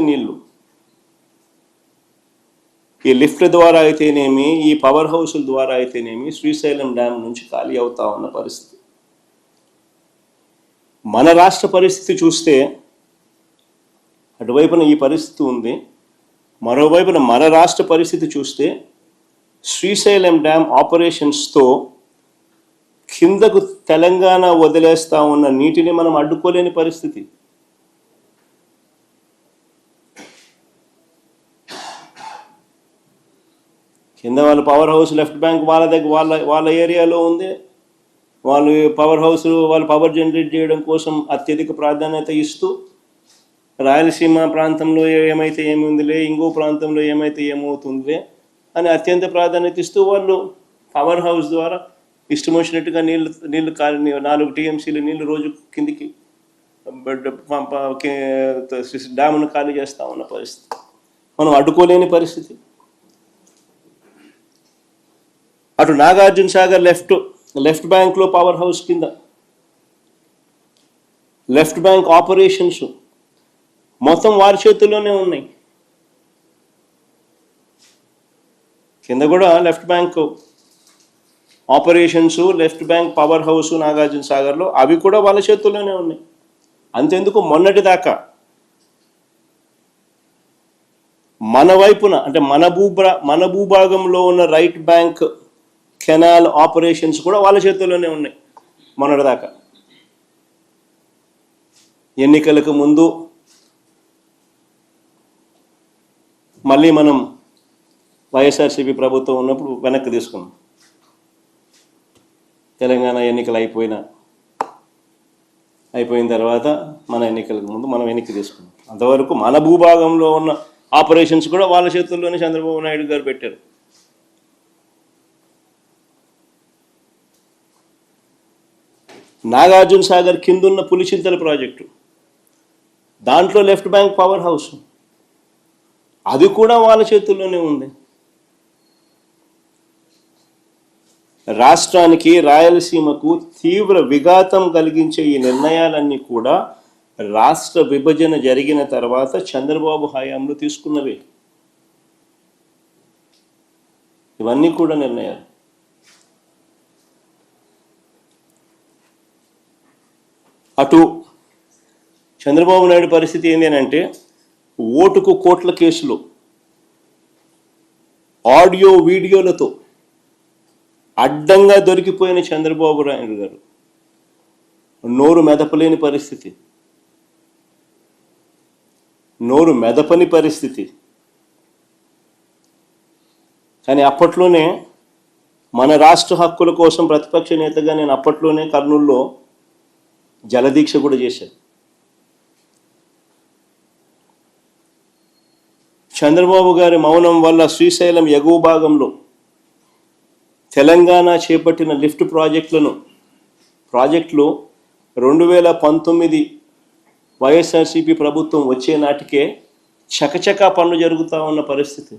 నీళ్లు ఈ లిఫ్ట్ ద్వారా అయితేనేమి, ఈ పవర్ హౌస్ల ద్వారా అయితేనేమి శ్రీశైలం డ్యామ్ నుంచి ఖాళీ అవుతా ఉన్న పరిస్థితి. మన రాష్ట్ర పరిస్థితి చూస్తే అటువైపున ఈ పరిస్థితి ఉంది, మరోవైపున మన రాష్ట్ర పరిస్థితి చూస్తే శ్రీశైలం డ్యామ్ ఆపరేషన్స్తో కిందకు తెలంగాణ వదిలేస్తా ఉన్న నీటిని మనం అడ్డుకోలేని పరిస్థితి. కింద వాళ్ళ పవర్ హౌస్ లెఫ్ట్ బ్యాంక్ వాళ్ళ దగ్గర వాళ్ళ ఏరియాలో ఉంది. వాళ్ళు పవర్ హౌస్ వాళ్ళు పవర్ జనరేట్ చేయడం కోసం అత్యధిక ప్రాధాన్యత ఇస్తూ రాయలసీమ ప్రాంతంలో ఏమైతే ఏముందిలే, ఇంకో ప్రాంతంలో ఏమైతే ఏమవుతుందిలే అని అత్యంత ప్రాధాన్యత ఇస్తూ వాళ్ళు పవర్ హౌస్ ద్వారా ఇష్టం వచ్చినట్టుగా నీళ్లు 4 టీఎంసీలు నీళ్లు రోజు కిందికి డ్యామును ఖాళీ చేస్తూ ఉన్న పరిస్థితి మనం అడ్డుకోలేని పరిస్థితి. అటు నాగార్జున సాగర్ లెఫ్ట్ బ్యాంక్లో పవర్ హౌస్ కింద లెఫ్ట్ బ్యాంక్ ఆపరేషన్స్ మొత్తం వారి చేతుల్లోనే ఉన్నాయి. కింద కూడా left bank operations, left bank power house Nagarjuna సాగర్లో అవి కూడా వాళ్ళ చేతుల్లోనే ఉన్నాయి. అంతెందుకు మొన్నటి దాకా మన వైపున అంటే మన భూభాగంలో ఉన్న రైట్ బ్యాంక్ కెనాల్ ఆపరేషన్స్ కూడా వాళ్ళ చేతుల్లోనే ఉన్నాయి మొన్నటిదాకా. ఎన్నికలకు ముందు మళ్ళీ మనం వైఎస్ఆర్సీపీ ప్రభుత్వం ఉన్నప్పుడు వెనక్కి తీసుకున్నాం. తెలంగాణ ఎన్నికలు అయిపోయిన తర్వాత మన ఎన్నికలకు ముందు మనం వెనక్కి తీసుకున్నాం. అంతవరకు మన భూభాగంలో ఉన్న ఆపరేషన్స్ కూడా వాళ్ళ చేతుల్లోనే చంద్రబాబు నాయుడు గారు పెట్టారు. నాగార్జున సాగర్ కిందున్న పులిచింతల ప్రాజెక్టు, దాంట్లో లెఫ్ట్ బ్యాంక్ పవర్ హౌస్ అది కూడా వాళ్ళ చేతుల్లోనే ఉంది. రాష్ట్రానికి, రాయలసీమకు తీవ్ర విఘాతం కలిగించే ఈ నిర్ణయాలన్నీ కూడా రాష్ట్ర విభజన జరిగిన తర్వాత చంద్రబాబు హయాంలో తీసుకున్నవే. ఇవన్నీ కూడా నిర్ణయాలు. అటు చంద్రబాబు నాయుడు పరిస్థితి ఏంటి అంటే, ఓటుకు కోట్ల కేసులు ఆడియో వీడియోలతో అడ్డంగా దొరికిపోయిన చంద్రబాబు నాయుడు గారు నోరు మెదపలేని పరిస్థితి, నోరు మెదపని పరిస్థితి. కానీ అప్పట్లోనే మన రాష్ట్ర హక్కుల కోసం ప్రతిపక్ష నేతగా నేను అప్పట్లోనే కర్నూలులో జలదీక్ష కూడా చేశాను. చంద్రబాబు గారి మౌనం వల్ల శ్రీశైలం ఎగువ భాగంలో తెలంగాణ చేపట్టిన లిఫ్ట్ ప్రాజెక్టులు 2019 వైఎస్ఆర్సీపీ ప్రభుత్వం వచ్చే నాటికే చకచకా పనులు జరుగుతూ ఉన్న పరిస్థితి.